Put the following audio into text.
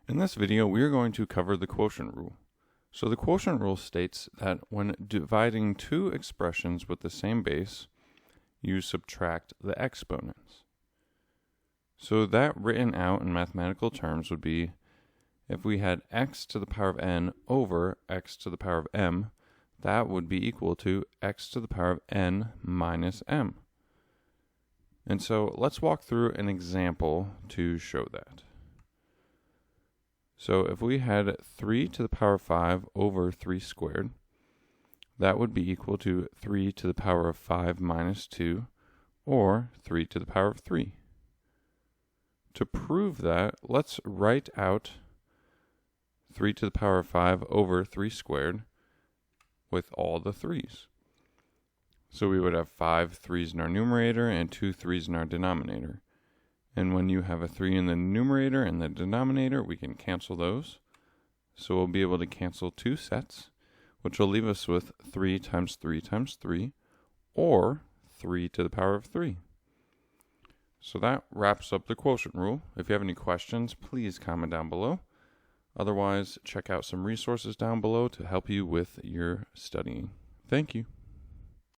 In this video, we are going to cover the quotient rule. So the quotient rule states that when dividing two expressions with the same base, you subtract the exponents. So that written out in mathematical terms would be, if we had x to the power of n over x to the power of m, that would be equal to x to the power of n minus m. And so let's walk through an example to show that. So if we had 3 to the power of 5 over 3 squared, that would be equal to 3 to the power of 5 minus 2, or 3 to the power of 3. To prove that, let's write out 3 to the power of 5 over 3 squared with all the 3's. So we would have 5 3's in our numerator and 2 3's in our denominator. And when you have a 3 in the numerator and the denominator, we can cancel those. So we'll be able to cancel 2 sets, which will leave us with 3 times 3 times 3, or 3 to the power of 3. So that wraps up the quotient rule. If you have any questions, please comment down below. Otherwise, check out some resources down below to help you with your studying. Thank you.